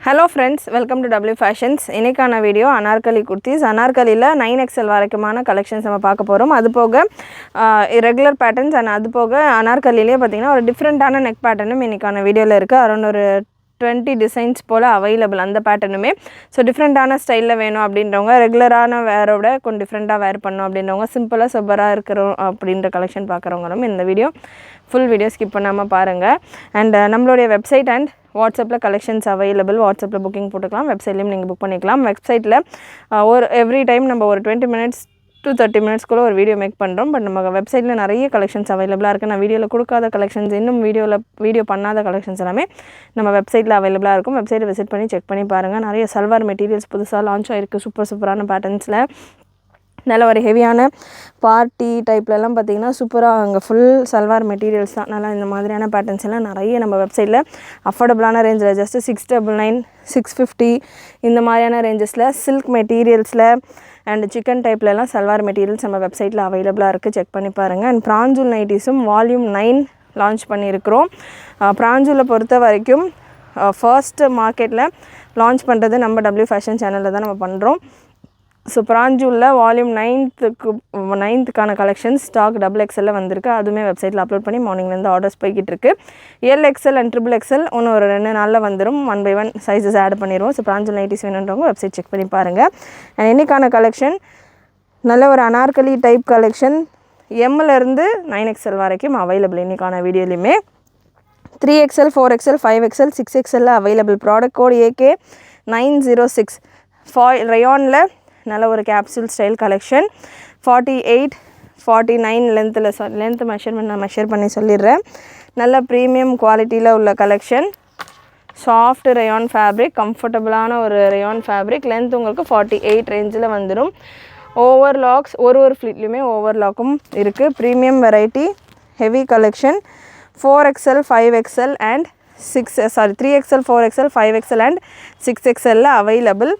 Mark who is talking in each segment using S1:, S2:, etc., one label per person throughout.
S1: Hello friends, welcome to W Fashions. இன்னைக்கான video Anarkali kurtis. அனார்கலில 9XL வரைக்குமான கலெக்ஷன்ஸ் நம்ம பார்க்க போறோம். அது போக ரெகுலர் பேட்டர்ன்ஸ் and அது போக அனார்கலிலே பாத்தீங்கன்னா ஒரு டிஃபரண்டான நெக் பேட்டர்னும் இன்னைக்கான வீடியோல இருக்கு. அரௌண்ட் ஒரு 20 டிசைன்ஸ் போல அவைலபிள் அந்த பேட்டர்னுமே. ஸோ டிஃப்ரெண்ட்டான ஸ்டைலில் வேணும் அப்படின்றவங்க, ரெகுலரான வேரோட கொஞ்சம் டிஃப்ரெண்ட்டாக வேர் பண்ணணும் அப்படின்றவங்க, சிம்பிளாக சூப்பராக இருக்கிறோம் அப்படின்ற கலெக்ஷன் பார்க்குறவங்களும் இந்த வீடியோ ஃபுல் வீடியோ ஸ்கிப் பண்ணாமல் பாருங்கள். அண்ட் நம்மளுடைய வெப்சைட் அண்ட் வாட்ஸ்அப்பில் கலெக்ஷன்ஸ் அவைலபிள். வாட்ஸ்அப்பில் புக்கிங் போட்டுக்கலாம், வெப்சைட்லேயும் நீங்கள் புக் பண்ணிக்கலாம். வெப்சைட்டில் ஒரு எவ்ரி டைம் நம்ம ஒரு 20 minutes to 30 minutesக்குள்ளே ஒரு வீடியோ மேக் பண்ணுறோம். பட் நம்ம வெப்சைட்டில் நிறைய கலெக்ஷன்ஸ் அவைலபிளாக இருக்குது. நான் வீடியோவில் கொடுக்காத கலெக்ஷன்ஸ், இன்னும் வீடியோ பண்ணாத கலெக்ஷன்ஸ் எல்லாமே நம்ம வெப்சைட்டில் அவைலபிளாக இருக்கும். வெப்சைட்டை விசிட் பண்ணி செக் பண்ணி பாருங்கள். நிறைய சல்வார் மெட்டீரியல்ஸ் புதுசாக லான்ச் ஆகிருக்கு, சூப்பரான பேட்டர்ன்ஸில். நல்ல ஒரு ஹெவியான பார்ட்டி டைப்லலாம் பார்த்திங்கன்னா சூப்பராக அங்கே ஃபுல் சல்வார் மெட்டீரியல்ஸ் தான். நல்லா இந்த மாதிரியான பேட்டர்ன்ஸ் எல்லாம் நிறைய நம்ம வெப்சைட்டில் அஃபோர்டபுளான ரேஞ்சில் ஜஸ்ட்டு 699, 650 இந்த மாதிரியான ரேஞ்சஸில் சில்க் மெட்டீரியல்ஸில் அண்ட் சிக்கன் டைப்லலாம் சல்வார் மெட்டீரியல்ஸ் நம்ம வெப்சைட்டில் அவைலபிளாக இருக்குது. செக் பண்ணி பாருங்கள். அண்ட் பிராஞ்சூல் நைட்டிஸும் வால்யூம் 9 லான்ச் பண்ணியிருக்கிறோம். பிராஞ்சூலை பொறுத்த வரைக்கும் ஃபர்ஸ்ட் மார்க்கெட்டில் லான்ச் பண்ணுறது நம்ம W ஃபேஷன் சேனலில் தான் நம்ம பண்ணுறோம். ஸோ பிராஞ்சூலில் வால்யூம் 9க்கான கலெக்ஷன்ஸ் ஸ்டாக் XXL வந்திருக்கு. அதுவுமே வெப்சைட்டில் அப்லோட் பண்ணி மார்னிங்லேருந்து ஆர்டர்ஸ் போய்கிட்டு இருக்கு. LXL அண்ட் XXL இன்னும் ஒரு 2 நாளில் வந்துடும். 1 by 1 சைஸஸ் ஆட் பண்ணிடுவோம். ஸோ பிராஞ்சூல் நைட்டிஸ் வேணுன்றவங்க வெப்சைட் செக் பண்ணி பாருங்கள். அண்ட் இன்னைக்கான கலெக்ஷன் நல்ல ஒரு அனார்கலி டைப் கலெக்ஷன் எம்மிலேருந்து 9XL வரைக்கும் அவைலபிள். இன்னைக்கான வீடியோலையுமே 3XL, 4XL, 5XL, 6XL available. Product code AK906. Foil ரயானில் நல்ல ஒரு capsule style collection. 48, 49 length measurement நான் மெஷர் பண்ணி சொல்லிடுறேன். நல்ல ப்ரீமியம் குவாலிட்டியில் உள்ள கலெக்ஷன். சாஃப்ட் ரயான் ஃபேப்ரிக், கம்ஃபர்டபுளான ஒரு ரயான் ஃபேப்ரிக். லென்த் உங்களுக்கு 48 ரேஞ்சில் வந்துடும். ஓவர்லாக்ஸ் ஒரு ஃப்ளீட்லேயுமே ஓவர்லாக்கும் இருக்குது. Premium variety, heavy collection. 4XL, 5XL and 3XL, 4XL, 5XL and 6XL available.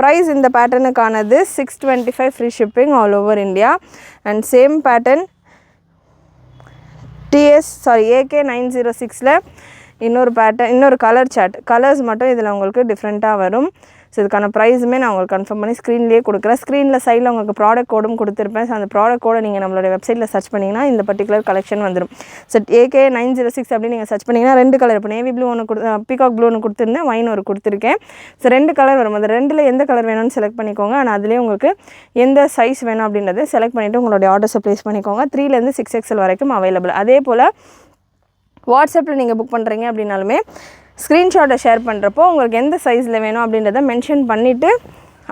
S1: Price இந்த பேட்டர்னுக்கானது 625 free shipping all over India. And same pattern AK906 இன்னொரு பேட்டர்ன், இன்னொரு கலர் சார்ட். கலர்ஸ் மட்டும் இதில் உங்களுக்கு டிஃப்ரெண்ட்டாக வரும். ஸோ இதுக்கான ப்ரைஸுமே நான் உங்களுக்கு கன்ஃபார்ம் பண்ணி ஸ்க்ரீன்லேயே கொடுக்குறேன். ஸ்க்ரீனில் சைடில் உங்களுக்கு ப்ராடக்ட் கோடும் கொடுத்துருப்பேன். ஸோ அந்த ப்ராடக்ட் கோடை நீங்கள் நம்மளோட வெப்சைட்டில் சர்ச் பண்ணிங்கன்னா இந்த பர்டிகுலர் கலெக்ஷன் வந்துடும். ஸோ AK906 அப்படின்னு நீங்கள் சர்ச் பண்ணிங்கன்னா 2 கலர், இப்போ நேவி ப்ளூ ஒன்று பீகாக் ப்ளூ ஒன்று கொடுத்துருந்தேன், வைன் ஒரு கொடுத்துருக்கேன். ஸோ 2 கலர் வரும். அந்த 2ல் எந்த கலர் வேணும்னு செலக்ட் பண்ணிக்கோங்க. ஆனால் அதுலேயே உங்களுக்கு எந்த சைஸ் வேணும் அப்படின்றத செலக்ட் பண்ணிவிட்டு உங்களுடைய ஆர்டர்ஸை ப்ளேஸ் பண்ணிக்கோங்க. 3லேருந்து 6XL வரைக்கும் அவைலபிள். அதே போல் வாட்ஸ்அப்பில் நீங்கள் புக் பண்ணுறீங்க அப்படின்னாலுமே ஸ்க்ரீன்ஷாட்டை ஷேர் பண்ணுறப்போ உங்களுக்கு எந்த சைஸில் வேணும் அப்படின்றத மென்ஷன் பண்ணிவிட்டு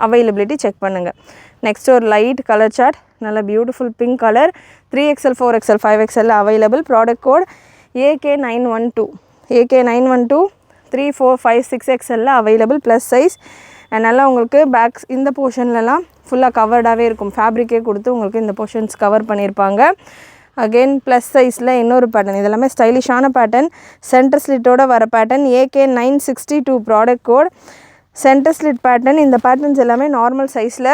S1: அவைலபிலிட்டி செக் பண்ணுங்கள். நெக்ஸ்ட் ஒரு லைட் கலர் சார்ட், நல்ல beautiful pink colour. 3XL, 4XL, 5XL available. Product code AK912. AK912 3, 4, 5, 6XL available. Plus size. And நல்லா உங்களுக்கு பேக்ஸ் இந்த போர்ஷன்லலாம் ஃபுல்லாக கவர்டாகவே இருக்கும். ஃபேப்ரிக்கே கொடுத்து உங்களுக்கு இந்த போர்ஷன்ஸ் கவர் பண்ணியிருப்பாங்க. அகெயின் ப்ளஸ் சைஸில் இன்னொரு பேட்டர்ன். இதெல்லாமே ஸ்டைலிஷான பேட்டர்ன். சென்டர் ஸ்லிட்டோட வர pattern. AK962 product code. Centre slit pattern. இந்த பேட்டர்ன்ஸ் எல்லாமே நார்மல் சைஸில்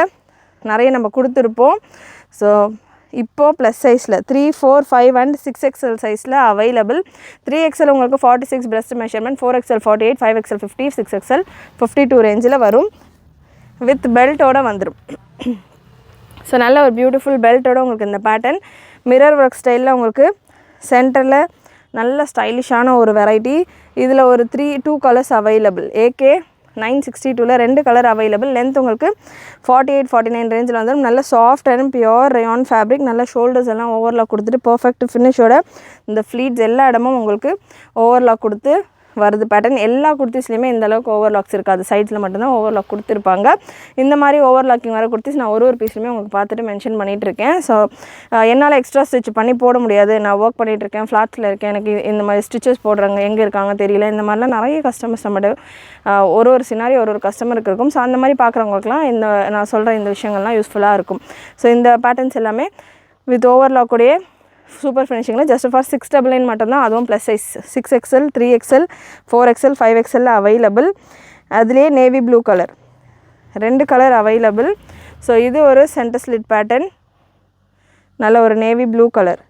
S1: நிறைய நம்ம கொடுத்துருப்போம். ஸோ இப்போது ப்ளஸ் சைஸில் 3, 4, 5 அண்ட் 6XL சைஸில் அவைலபிள். 3XL உங்களுக்கு 46 breast measurement, 4XL 48, 5XL 50, 6XL 52 ரேஞ்சில் வரும். வித் பெல்ட்டோடு வந்துடும். ஸோ நல்ல ஒரு பியூட்டிஃபுல் பெல்ட்டோடு உங்களுக்கு இந்த பேட்டர்ன் மிரர் ஒர்க் ஸ்டைலில் உங்களுக்கு சென்டரில் நல்ல ஸ்டைலிஷான ஒரு வெரைட்டி. இதில் ஒரு 2 கலர்ஸ் அவைலபிள். AK962ல் 2 கலர் அவைலபிள். லென்த் உங்களுக்கு 48, 49 ரேஞ்சில் வந்துடும். நல்ல soft and pure rayon fabric. நல்ல ஷோல்டர்ஸ் எல்லாம் ஓவர்லாக் கொடுத்துட்டு பர்ஃபெக்ட் ஃபினிஷோட இந்த ஃப்ளீட்ஸ் எல்லா இடமும் உங்களுக்கு ஓவர்லாக் கொடுத்து வருது பேட்டர்ன். எல்லா குர்த்திஸ்லையுமே இந்த அளவுக்கு ஓவர்லாக்ஸ் இருக்காது. சைட்ஸில் மட்டும்தான் ஓவர்லாக் கொடுத்துருப்பாங்க. இந்த மாதிரி ஓவர்லாக்கிங் வர குர்த்திஸ் நான் ஒரு பீஸ்லையுமே உங்களுக்கு பார்த்துட்டு மென்ஷன் பண்ணிகிட்ருக்கேன். ஸோ என்னால் எக்ஸ்ட்ரா ஸ்டிச் பண்ணி போட முடியாது, நான் ஒர்க் பண்ணிகிட்ருக்கேன், ஃப்ளாட்ஸில் இருக்கேன், எனக்கு இந்த மாதிரி ஸ்டிச்சஸ் போடுறாங்க, எங்கே இருக்காங்க தெரியல, இந்த மாதிரிலாம் நிறைய கஸ்டமர்ஸ் நம்மகிட்ட ஒரு சினாரி ஒரு கஸ்டமருக்கு இருக்கும். ஸோ அந்த மாதிரி பார்க்குறவங்களுக்குலாம் இந்த நான் சொல்கிற இந்த விஷயங்கள்லாம் யூஸ்ஃபுல்லாக இருக்கும். ஸோ இந்த பேட்டர்ன்ஸ் எல்லாமே வித் ஓவர்லாக்குடைய சூப்பர் ஃபினிஷிங்கில் ஜஸ்ட் ஃபார் 699 மட்டும்தான். அதுவும் plus size 6XL, 3XL, 4XL, 5XL available. அதுலேயே navy blue colour 2 colour available. So இது ஒரு சென்டர் ஸ்லிட் பேட்டர்ன், நல்ல ஒரு navy blue colour.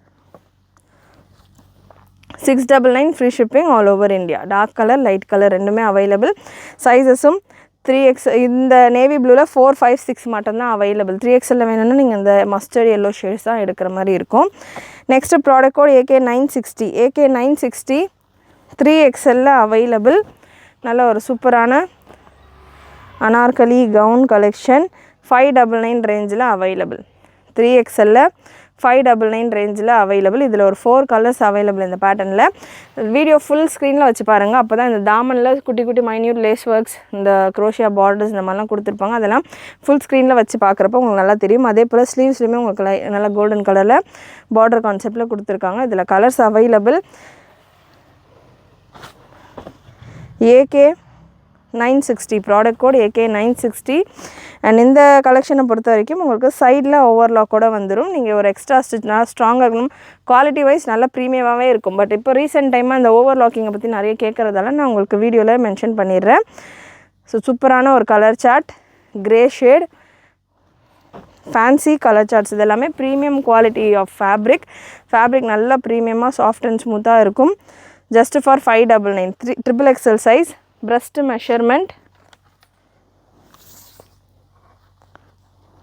S1: 699 free shipping all over India. Dark colour light colour ரெண்டுமே available. சைஸஸும் 3X இந்த நேவி ப்ளூவில் 4, 5, 6 மட்டும்தான் அவைலபிள். 3XL வேணும்னா நீங்கள் இந்த மஸ்டர்ட் எல்லோ ஷேட்ஸ் தான் எடுக்கிற மாதிரி இருக்கும். Next product code AK960. AK960 3XL available. நல்ல ஒரு சூப்பரான அனார்கலி கவுன் கலெக்ஷன் 599 ரேஞ்சில் அவைலபிள். 3XL 599 ரேஞ்சில் அவைலபிள். இதில் ஒரு 4 கலர்ஸ் அவைலபிள் இந்த பேட்டர்னில். வீடியோ ஃபுல் ஸ்க்ரீனில் வச்சு பாருங்கள். அப்போ தான் இந்த தாமனில் குட்டி குட்டி மைன்யூட் லேஸ் ஒர்க்ஸ், இந்த க்ரோஷியா பார்டர்ஸ் இந்த மாதிரிலாம் கொடுத்துருப்பாங்க. அதெல்லாம் ஃபுல் ஸ்க்ரீனில் வச்சு பார்க்குறப்ப உங்களுக்கு நல்லா தெரியும். அதே போல் ஸ்லீவ்ஸ்லையுமே உங்களுக்கு நல்லா கோல்டன் கலரில் பார்டர் கான்செப்டில் கொடுத்துருக்காங்க. இதில் colours available. AK960 product code AK960. And இந்த கலெக்ஷனை பொறுத்த வரைக்கும் உங்களுக்கு சைடில் ஓவர்லாக்கோட வந்துடும். நீங்கள் ஒரு எக்ஸ்ட்ரா ஸ்டிச்னா ஸ்ட்ராங்காக இருக்கணும். குவாலிட்டி வைஸ் நல்லா ப்ரீமியமாகவே இருக்கும். பட் இப்போ ரீசெண்ட் டைமாக இந்த ஓவர்லாக்கிங்கை பற்றி நிறைய கேட்குறதால நான் உங்களுக்கு வீடியோவில் மென்ஷன் பண்ணிடுறேன். ஸோ சூப்பரான ஒரு colour chart, grey shade, fancy colour charts, இது எல்லாமே premium quality of fabric. Fabric நல்லா ப்ரீமியமாக சாஃப்ட் அண்ட் ஸ்மூத்தாக இருக்கும். Just for 599. XXL size. Breast measurement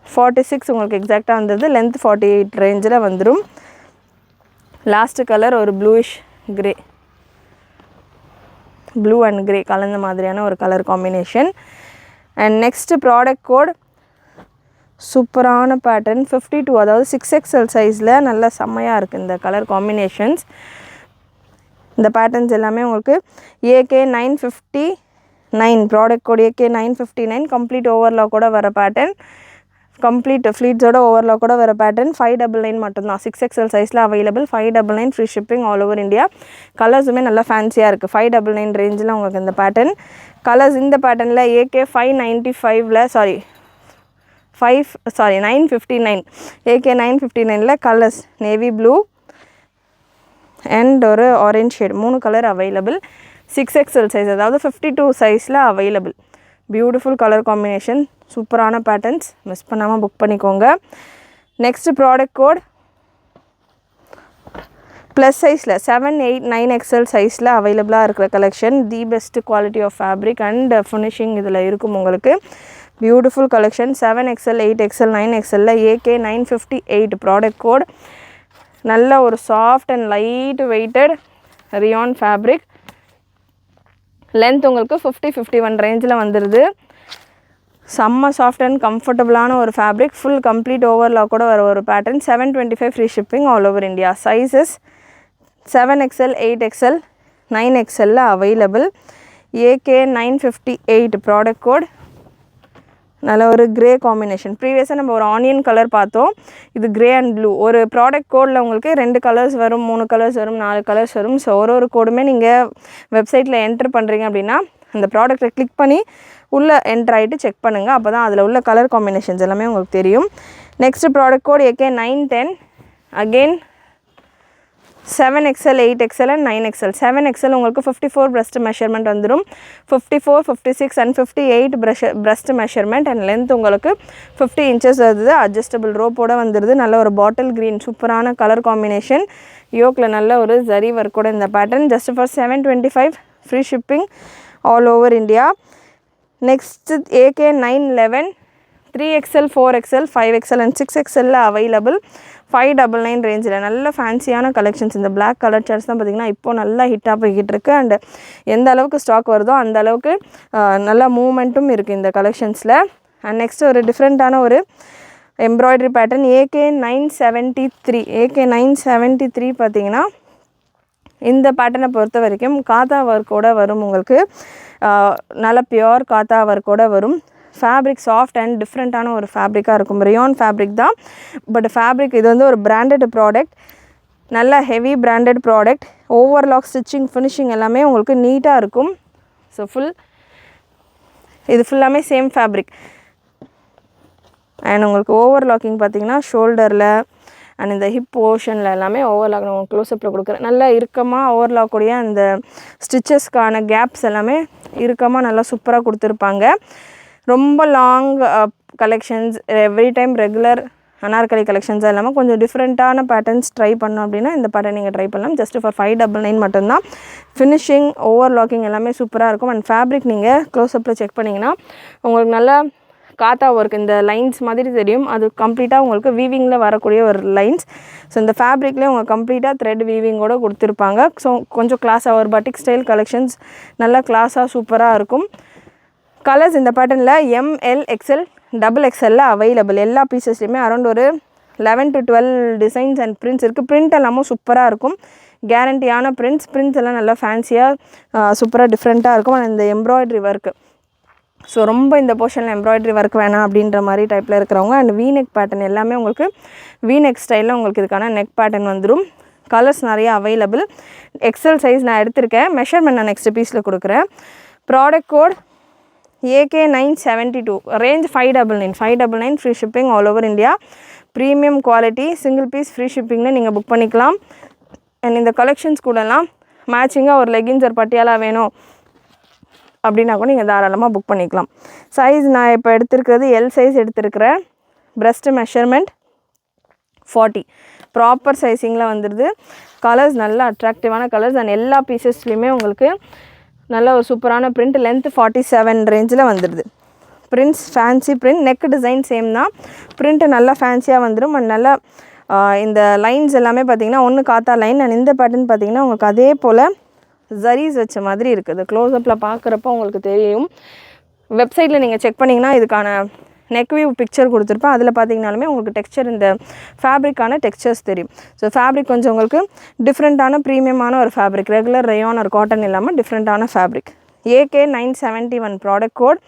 S1: 46 உங்களுக்கு எக்ஸாக்டாக வந்தது. லென்த் 48 ரேஞ்சில் வந்துடும். லாஸ்ட்டு கலர் ஒரு bluish grey, blue and grey கலந்த மாதிரியான ஒரு colour combination. And next product code சூப்பரான பேட்டர்ன் 52, அதாவது 6XL சைஸில் நல்லா செம்மையாக இருக்குது இந்த கலர் காம்பினேஷன்ஸ். இந்த பேட்டர்ன்ஸ் எல்லாமே உங்களுக்கு AK959 product code AK959 complete ஓவர்லாக்கோட வர பேட்டர்ன், கம்ப்ளீட் ஃப்ளீட்ஸோட ஓவர்லாக்கோட வர பேட்டர்ன். 599 மட்டும்தான். 6XL சைஸில் available. 599 free shipping all over India. கலர்ஸுமே நல்லா ஃபேன்சியாக இருக்குது. 599 ரேஞ்சில் உங்களுக்கு இந்த பேட்டர்ன். கலர்ஸ் இந்த பேட்டர்னில் AK595ல் 959 AK959ல் கலர்ஸ் நேவி ப்ளூ அண்ட் ஒரு orange shade 3 colour available. 6XL size அதாவது 52 சைஸில் அவைலபிள். பியூட்டிஃபுல் கலர் காம்பினேஷன், சூப்பரான பேட்டர்ன்ஸ், மிஸ் பண்ணாமல் புக் பண்ணிக்கோங்க. நெக்ஸ்ட் ப்ராடக்ட் கோட் ப்ளஸ் சைஸில் 7, 8, 9XL சைஸில் அவைலபிளாக இருக்கிற collection. The best quality of fabric and finishing இதில் இருக்கும் உங்களுக்கு. Beautiful collection 7XL, 8XL, 9XL AK958 product code. நல்ல ஒரு soft and light weighted rayon fabric. Length உங்களுக்கு 50, 51 ரேஞ்சில் வந்துடுது. செம்ம சாஃப்ட் அண்ட் கம்ஃபர்டபுளான ஒரு ஃபேப்ரிக். ஃபுல் கம்ப்ளீட் ஓவர்லாக்கோட வர ஒரு pattern. 725 free shipping all over India. Sizes 7XL, 8XL, 9XL available. AK958 product code. நல்ல ஒரு கிரே காம்பினேஷன். ப்ரீவியஸாக நம்ம ஒரு ஆனியன் கலர் பார்த்தோம். இது கிரே அண்ட் ப்ளூ. ஒரு ப்ராடக்ட் கோடில் உங்களுக்கு 2 கலர்ஸ் வரும், 3 கலர்ஸ் வரும், 4 கலர்ஸ் வரும். ஸோ ஒரு கோடுமே நீங்கள் வெப்சைட்டில் என்ட்ரு பண்ணுறீங்க அப்படின்னா அந்த ப்ராடக்ட்டை கிளிக் பண்ணி உள்ளே என்ட்ரு ஆகிட்டு செக் பண்ணுங்கள். அப்போ தான் அதில் உள்ள கலர் காம்பினேஷன்ஸ் எல்லாமே உங்களுக்கு தெரியும். Next product code AK910. Again 7XL, 8XL and 9XL. 7XL உங்களுக்கு 54 பிரஸ்ட் மெஷர்மெண்ட் வந்துடும். 54, 56 and 58 breast measurement. And length உங்களுக்கு 50 இன்ச்சஸ் வருது. அட்ஜஸ்டபிள் ரோப்போடு வந்துடுது. நல்ல ஒரு பாட்டில் க்ரீன் சூப்பரான கலர் காம்பினேஷன். யோக்கில் நல்ல ஒரு ஜரி ஒர்க்கோட இந்த pattern. Just for 725 free shipping all over India. Next AK911 3XL, 4XL, 5XL and 6XL available. 599 ரேஞ்சில் நல்ல ஃபேன்சியான கலெக்ஷன்ஸ். இந்த பிளாக் கலர் சார்ட்ஸ் தான் பார்த்திங்கன்னா இப்போது நல்லா ஹிட்டாக போய்கிட்டு இருக்குது. அண்ட் எந்த அளவுக்கு ஸ்டாக் வருதோ அந்த அளவுக்கு நல்ல மூவ்மெண்ட்டும் இருக்குது இந்த கலெக்ஷன்ஸில். அண்ட் நெக்ஸ்ட் ஒரு டிஃப்ரெண்ட்டான ஒரு எம்ப்ராய்டரி பேட்டர்ன் AK973. AK973 பார்த்திங்கன்னா இந்த பேட்டர்னை பொறுத்த வரைக்கும் காத்தா ஒர்க்கோடு வரும். உங்களுக்கு நல்ல பியோர் காத்தா ஒர்க்கோடு வரும். ஃபேப்ரிக் சாஃப்ட் அண்ட் டிஃப்ரெண்ட்டான ஒரு ஃபேப்ரிக்காக இருக்கும். ரியான் ஃபேப்ரிக் தான். பட் ஃபேப்ரிக் இது வந்து ஒரு பிராண்டட் ப்ராடக்ட். நல்ல heavy branded product. Overlock stitching finishing எல்லாமே உங்களுக்கு நீட்டாக இருக்கும். ஸோ இது ஃபுல்லாமே சேம் ஃபேப்ரிக். அண்ட் உங்களுக்கு ஓவர்லாக்கிங் பார்த்திங்கன்னா ஷோல்டரில் அண்ட் இந்த ஹிப் போர்ஷனில் எல்லாமே ஓவர்லாக் நான் க்ளோஸ்அப்பில் கொடுக்குறேன். நல்லா இறுக்கமாக ஓவர்லாக்கூடிய அந்த ஸ்டிச்சஸ்க்கான கேப்ஸ் எல்லாமே இறுக்கமாக நல்லா சூப்பராக கொடுத்துருப்பாங்க. ரொம்ப long collections, every time regular Anarkali கலெக்ஷன்ஸாக இல்லாமல் கொஞ்சம் டிஃப்ரெண்ட்டான பேட்டர்ன்ஸ் ட்ரை பண்ணோம் அப்படின்னா இந்த பேட்டர்ன் நீங்கள் ட்ரை பண்ணலாம். ஜஸ்ட் ஃபார் 599 மட்டும்தான். ஃபினிஷிங் ஓவர்லாக்கிங் எல்லாமே சூப்பராக இருக்கும். அண்ட் ஃபேப்ரிக் நீங்கள் க்ளோஸ்அப்பில் செக் பண்ணிங்கன்னா உங்களுக்கு நல்லா காத்தா ஒர்க் இந்த லைன்ஸ் மாதிரி தெரியும். அது கம்ப்ளீட்டாக உங்களுக்கு வீவிங்கில் வரக்கூடிய ஒரு லைன்ஸ். ஸோ இந்த ஃபேப்ரிக்லேயே உங்களுக்கு கம்ப்ளீட்டாக த்ரெட் வீவிங்கோடு கொடுத்துருப்பாங்க. ஸோ கொஞ்சம் கிளாஸாக ஒரு பட்டிக் ஸ்டைல் கலெக்ஷன்ஸ் நல்லா கிளாஸாக சூப்பராக இருக்கும். கலர்ஸ் இந்த பேட்டர்னில் ML XL XXL அவைலபிள். எல்லா பீசஸ்லையுமே அரௌண்ட் ஒரு 11 to 12 டிசைன்ஸ் அண்ட் பிரிண்ட்ஸ் இருக்குது. பிரிண்ட் எல்லாமும் சூப்பராக இருக்கும். கேரண்டியான பிரிண்ட்ஸ் எல்லாம் நல்லா ஃபேன்சியாக சூப்பராக டிஃப்ரெண்ட்டாக இருக்கும். அண்ட் இந்த எம்ப்ராய்ட்ரி ஒர்க்கு ஸோ ரொம்ப இந்த போர்ஷனில் எம்ப்ராய்ட்ரி ஒர்க் வேணாம் அப்படின்ற மாதிரி டைப்பில் இருக்கிறவங்க அண்ட் வீநெக் பேட்டர்ன் எல்லாமே உங்களுக்கு வீநெக் ஸ்டைலில் உங்களுக்கு இதுக்கான நெக் பேட்டர்ன் வந்துடும். கலர்ஸ் நிறைய அவைலபிள். எக்ஸல் சைஸ் நான் எடுத்திருக்கேன். மெஷர்மெண்ட் நான் நெக்ஸ்ட் பீஸில் கொடுக்குறேன். Product code AK972 range 599 free shipping all over India. Premium quality single piece free ஷிப்பிங்னு நீங்கள் புக் பண்ணிக்கலாம். அண்ட் இந்த கலெக்ஷன்ஸ் கூடலாம் மேட்சிங்காக ஒரு லெகின்ஸ் ஒரு பட்டியாலா வேணும் அப்படின்னா கூட நீங்கள் தாராளமாக புக் பண்ணிக்கலாம். சைஸ் நான் இப்போ எடுத்துருக்கிறது எல் சைஸ் எடுத்துருக்கிறேன். ப்ரெஸ்ட் மெஷர்மெண்ட் 40 ப்ராப்பர் சைஸிங்கில் வந்துடுது. கலர்ஸ் நல்ல அட்ராக்டிவான கலர்ஸ் அண்ட் எல்லா பீசஸ்லையுமே உங்களுக்கு நல்ல ஒரு சூப்பரான பிரிண்ட். லென்த் 47 ரேஞ்சில் வந்துடுது. Prints fancy print. Neck design same தான். பிரிண்ட்டு நல்லா ஃபேன்சியாக வந்துடும். அண்ட் நல்லா இந்த லைன்ஸ் எல்லாமே பார்த்திங்கன்னா ஒன்று காத்தா லைன் அண்ட் இந்த பேட்டர்ன் பார்த்திங்கன்னா உங்களுக்கு அதே போல் ஜரீஸ் வச்ச மாதிரி இருக்குது. க்ளோஸ்அப்பில் பார்க்குறப்போ உங்களுக்கு தெரியும். வெப்சைட்டில் நீங்கள் செக் பண்ணிங்கன்னா இதுக்கான நெக் வியூ பிக்சர் கொடுத்துருப்பேன். அதில் பார்த்தீங்கனாலுமே உங்களுக்கு டெக்ஸ்சர் இந்த ஃபேப்ரிக்கான டெக்ஸ்சர்ஸ் தெரியும். ஸோ ஃபேப்ரிக் கொஞ்சம் உங்களுக்கு டிஃப்ரெண்ட்டான ப்ரீமியமான ஒரு ஃபேப்ரிக். ரெகுலர் ரயான் ஒரு காட்டன் இல்லாமல் டிஃப்ரெண்ட்டான ஃபேப்ரிக். AK971 ப்ராடக்ட் கோட்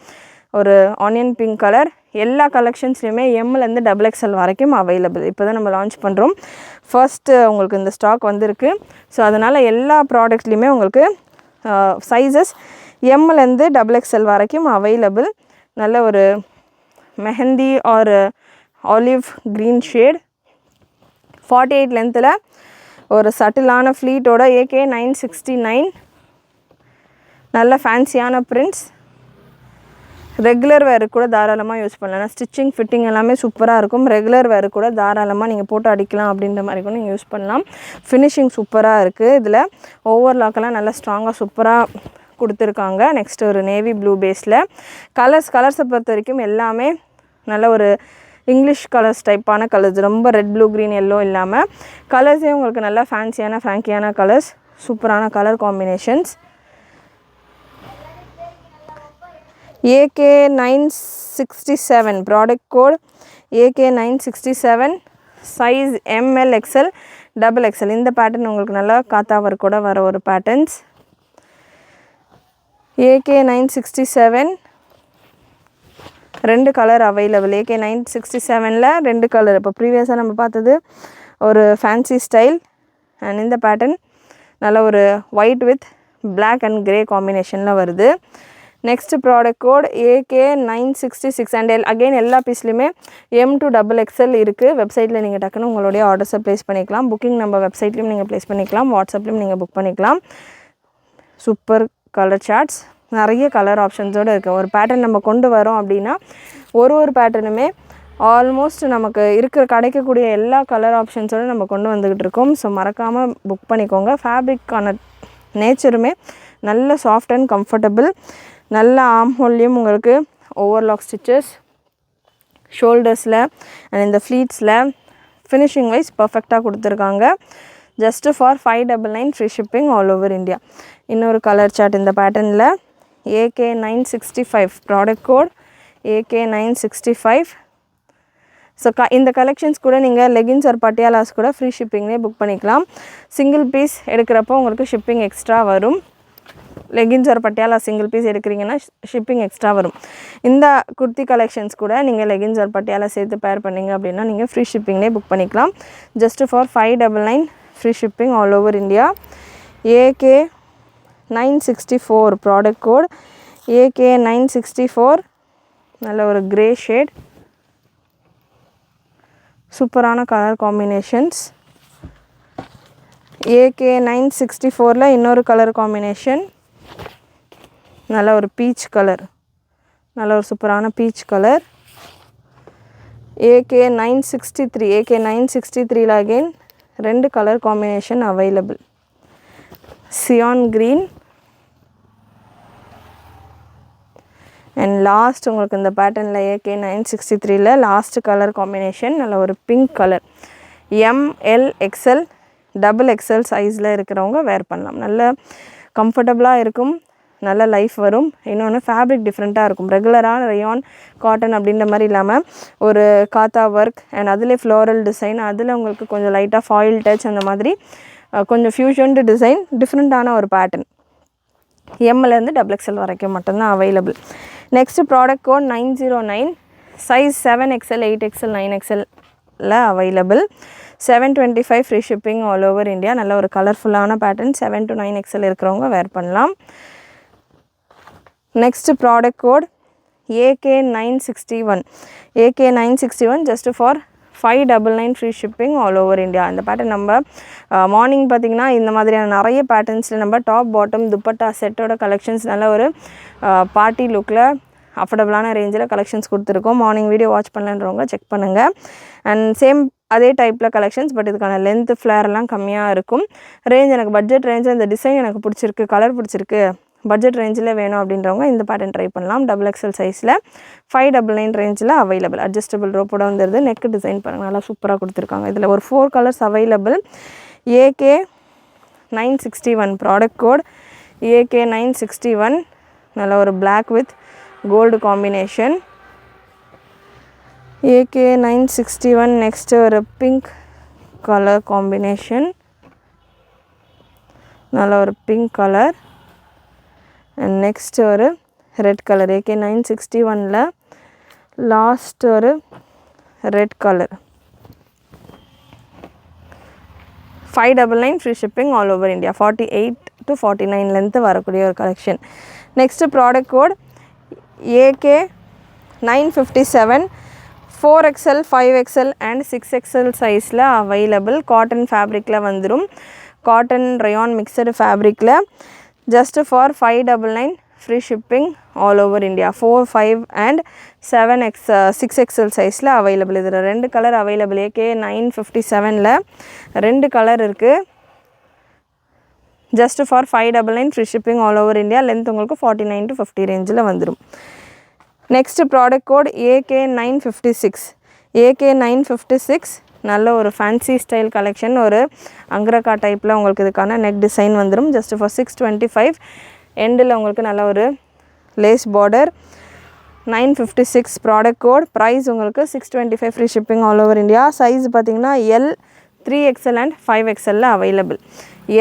S1: ஒரு ஆனியன் பிங்க் கலர். எல்லா கலெக்ஷன்ஸ்லையுமே எம்லேருந்து XXL வரைக்கும் அவைலபிள். இப்போ தான் நம்ம லான்ச் பண்ணுறோம். ஃபர்ஸ்ட்டு உங்களுக்கு இந்த ஸ்டாக் வந்திருக்கு. ஸோ அதனால் எல்லா ப்ராடக்ட்லேயுமே உங்களுக்கு சைஸஸ் எம்லேருந்து XXL வரைக்கும் அவைலபிள். நல்ல ஒரு mehndi or olive green shade 48 லென்த்தில் ஒரு சட்டிலான ஃப்ளீட்டோட AK969 நல்ல ஃபேன்சியான பிரிண்ட்ஸ். ரெகுலர் வேறு கூட தாராளமாக யூஸ் பண்ணலாம். ஸ்டிச்சிங் ஃபிட்டிங் எல்லாமே சூப்பராக இருக்கும். ரெகுலர் வேறு கூட தாராளமாக நீங்கள் போட்டு அடிக்கலாம் அப்படின்ற மாதிரி கூட நீங்கள் யூஸ் பண்ணலாம். ஃபினிஷிங் சூப்பராக இருக்குது. இதில் ஓவர்லாக்கெல்லாம் நல்லா ஸ்ட்ராங்காக சூப்பராக கொடுத்துருக்காங்க. நெக்ஸ்ட் ஒரு நேவி ப்ளூ பேஸில் கலர்ஸை பொறுத்த வரைக்கும் எல்லாமே நல்ல ஒரு இங்கிலீஷ் கலர்ஸ் டைப்பான கலர்ஸ். ரொம்ப ரெட் ப்ளூ க்ரீன் எல்லோ இல்லாமல் கலர்ஸே உங்களுக்கு நல்லா ஃபேன்சியான ஃப்ராங்கியான கலர்ஸ். சூப்பரான colour combinations. AK967 product code AK967 size ML XL XXL. இந்த பேட்டர்ன் உங்களுக்கு நல்லா காத்தா ஒர்க்கோட வர ஒரு பேட்டர்ன்ஸ். AK967 ரெண்டு கலர் அவைலபிள். AK967ல் ரெண்டு கலர். இப்போ ப்ரீவியஸாக நம்ம பார்த்தது ஒரு ஃபேன்சி ஸ்டைல் அண்ட் இந்த பேட்டர்ன் நல்ல ஒரு white with black and grey காம்பினேஷனில் வருது. Next product code AK966 and again எல்லா பீஸ்லையுமே M to XXL இருக்குது. வெப்சைட்டில் நீங்கள் டக்குன்னு உங்களுடைய ஆர்டர்ஸை ப்ளேஸ் பண்ணிக்கலாம். புக்கிங் நம்ம வெப்சைட்லேயும் நீங்கள் ப்ளேஸ் பண்ணிக்கலாம். வாட்ஸ்அப்லேயும் நீங்கள் புக் பண்ணிக்கலாம். Super colour charts. நிறைய கலர் ஆப்ஷன்ஸோடு இருக்குது. ஒரு பேட்டர்ன் நம்ம கொண்டு வரோம் அப்படின்னா ஒரு பேட்டர்னுமே ஆல்மோஸ்ட் நமக்கு கிடைக்கக்கூடிய எல்லா கலர் ஆப்ஷன்ஸோடு நம்ம கொண்டு வந்துக்கிட்டு இருக்கோம். ஸோ மறக்காமல் புக் பண்ணிக்கோங்க. ஃபேப்ரிக்கான நேச்சருமே நல்ல சாஃப்ட் அண்ட் கம்ஃபர்டபுள். நல்ல ஆர்ம் ஹோல்லையும் உங்களுக்கு ஓவர்லாக் ஸ்டிச்சஸ் ஷோல்டர்ஸில் அண்ட் இந்த ஃப்ளீட்ஸில் ஃபினிஷிங் வைஸ் பர்ஃபெக்டாக கொடுத்துருக்காங்க. Just for 599 free shipping all over India. இன்னொரு கலர் சார்ட் இந்த பேட்டர்னில் AK965 product code AK965. So இந்த கலெக்ஷன்ஸ் கூட நீங்கள் லெகின்ஸ் ஒரு பட்டியாலாஸ் கூட ஃப்ரீ ஷிப்பிங்லேயே புக் பண்ணிக்கலாம். சிங்கிள் பீஸ் எடுக்கிறப்போ உங்களுக்கு ஷிப்பிங் எக்ஸ்ட்ரா வரும். லெகின்ஸ் ஒரு பட்டியாலா சிங்கிள் பீஸ் எடுக்கிறீங்கன்னா ஷிப்பிங் எக்ஸ்ட்ரா வரும். இந்த குர்த்தி கலெக்ஷன்ஸ் கூட நீங்கள் லெகின்ஸ் ஒரு பட்டியாலா சேர்த்து பேர் பண்ணிங்க அப்படின்னா நீங்கள் ஃப்ரீ ஷிப்பிங்லேயே புக் பண்ணிக்கலாம். Just for 599 free shipping all over India. AK964 product code AK964 நல்ல ஒரு கிரே ஷேட். சூப்பரான கலர் காம்பினேஷன்ஸ். AK964ல் இன்னொரு கலர் காம்பினேஷன் நல்ல ஒரு பீச் கலர். நல்ல ஒரு சூப்பரான பீச் கலர். AK963 AK963ல again 2 colour combination available. Cyan green and last உங்களுக்கு இந்த பேட்டர்னில் AK963ல லாஸ்ட் கலர் காம்பினேஷன் நல்ல ஒரு pink colour. ML XL XXL சைஸில் இருக்கிறவங்க வேர் பண்ணலாம். நல்ல கம்ஃபர்டபுளாக இருக்கும், நல்ல லைஃப் வரும். இன்னொன்று ஃபேப்ரிக் டிஃப்ரெண்ட்டாக இருக்கும். ரெகுலரான ரயான் காட்டன் அப்படின்ற மாதிரி இல்லாமல் ஒரு காத்தா ஒர்க் அண்ட் அதிலே ஃப்ளோரல் டிசைன், அதில் உங்களுக்கு கொஞ்சம் லைட்டாக ஃபாயில் டச் அந்த மாதிரி கொஞ்சம் ஃபியூஷன்டு டிசைன், டிஃப்ரெண்ட்டான ஒரு பேட்டர்ன். எம்லேருந்து XXL வரைக்கும் மட்டும்தான் available. Next product code 909, size 7XL 8XL 9XL available. 725 free shipping all over India. நல்ல ஒரு கலர்ஃபுல்லான பேட்டர்ன். 7 to 9XL இருக்கிறவங்க வேர் பண்ணலாம். Next product code AK961 AK961 just for 599 free shipping all over India. இந்த pattern நம்ம morning பார்த்திங்கன்னா இந்த மாதிரியான நிறைய பேட்டர்ன்ஸில் நம்ம டாப் பாட்டம் துப்பட்டா செட்டோட கலெக்ஷன்ஸ் நல்ல ஒரு பார்ட்டி லுக்கில் அஃபோர்டபுளான ரேஞ்சில் கலெக்ஷன்ஸ் கொடுத்துருக்கோம். மார்னிங் வீடியோ வாட்ச் பண்ணலன்றவங்க செக் பண்ணுங்கள். அண்ட் சேம் அதே டைப்பில் கலெக்ஷன்ஸ், பட் இதுக்கான லென்த்து ஃப்ளேர்லாம் கம்மியாக இருக்கும். ரேஞ்ச் எனக்கு பட்ஜெட் ரேஞ்சில் இந்த டிசைன் எனக்கு பிடிச்சிருக்கு, கலர் பிடிச்சிருக்கு, பட்ஜெட் ரேஞ்சில் வேணும் அப்படின்றவங்க இந்த பேட்டர்ன் ட்ரை பண்ணலாம். XXL சைஸில் 599 ரேஞ்சில் அவைலபிள். அட்ஜஸ்டபிள் ரோப்போட வந்துடுது. நெக் டிசைன் பாருங்கள், நல்லா சூப்பராக கொடுத்துருக்காங்க. இதில் ஒரு 4 colours available. AK961 product code AK961. நல்ல ஒரு black with gold combination. AK961 next ஒரு பிங்க் கலர் காம்பினேஷன், நல்ல ஒரு பிங்க் கலர். அண்ட் நெக்ஸ்ட் ஒரு ரெட் கலர். AK961ல லாஸ்ட் ஒரு red colour. 599 free shipping all over India. 48 to 49 length வரக்கூடிய ஒரு collection. Next product code AK957 4XL 5XL and 6XL சைஸில் available. Cotton ஃபேப்ரிக்கில் வந்துடும். காட்டன் ரயான் மிக்சடு ஃபேப்ரிக்கில் just for 599 free shipping all over India. 4, 5 and 6XL சைஸில் available. இதில் 2 colour available. AK957ல் 2 colour இருக்குது. Just for 599 free shipping all over India. Length உங்களுக்கு 49 to 50 ரேஞ்சில் வந்துடும். Next product code AK956 AK956 நல்ல ஒரு ஃபேன்சி ஸ்டைல் கலெக்ஷன். ஒரு அங்கரக்கா டைப்பில் உங்களுக்கு இதுக்கான நெக் டிசைன் வந்துடும். Just for 625. எண்டில் உங்களுக்கு நல்ல ஒரு lace border. 956 product code. Price உங்களுக்கு 625 free shipping all over India. Size பார்த்திங்கன்னா L 3XL and 5XL available.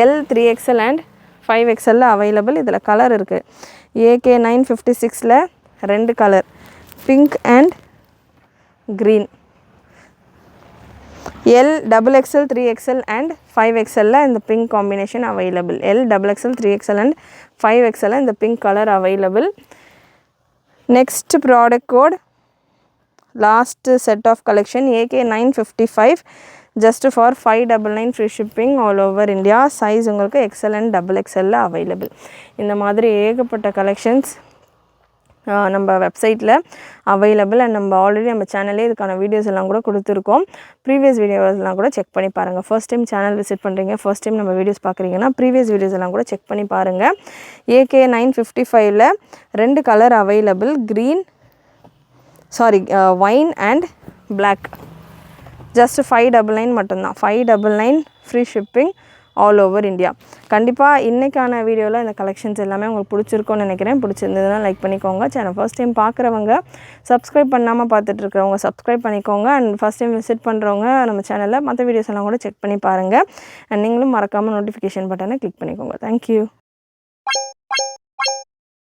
S1: L 3XL and 5XL available. இதில் கலர் இருக்குது. AK956ல் 2 colour, pink and green. L XXL 3XL and 5XL இந்த pink combination available. L XXL 3XL and 5XL இந்த pink colour available. Next product code last set of collection AK955 just for 599 free shipping all over India. Size உங்களுக்கு XL and XXL available. இந்த மாதிரி ஏகப்பட்ட collections நம்ம வெப்சைட்டில் available. And நம்ம already நம்ம சேனல்லே இதுக்கான வீடியோஸ் எல்லாம் கூட கொடுத்துருக்கோம். ப்ரீவியஸ் வீடியோஸ்லாம் கூட செக் பண்ணி பாருங்கள். ஃபர்ஸ்ட் டைம் சேனல் விசிட் பண்ணுறீங்க, ஃபர்ஸ்ட் டைம் நம்ம வீடியோஸ் பார்க்குறீங்கன்னா ப்ரீவியஸ் வீடியோஸ் எல்லாம் கூட செக் பண்ணி பாருங்கள். AK955ல் 2 colour available. Wine and black. Just 599 மட்டும்தான். 599 free shipping all over India. கண்டிப்பாக இன்றைக்கான வீடியோவில் இந்த கலெக்ஷன்ஸ் எல்லாமே உங்களுக்கு பிடிச்சிருக்கோன்னு நினைக்கிறேன். பிடிச்சிருந்ததுன்னா லைக் பண்ணிக்கோங்க. சேனல் ஃபர்ஸ்ட் டைம் பார்க்குறவங்க, சப்ஸ்கிரைப் பண்ணாமல் பார்த்துட்ருக்கிறவங்க சப்ஸ்கிரைப் பண்ணிக்கோங்க. அண்ட் ஃபர்ஸ்ட் டைம் விசிட் பண்ணுறவங்க நம்ம சேனலில் மற்ற வீடியோஸ் எல்லாம் கூட செக் பண்ணி பாருங்கள். அண்ட் நீங்களும் மறக்காமல் நோட்டிஃபிகேஷன் பட்டனை கிளிக் பண்ணிக்கோங்க. தேங்க்யூ.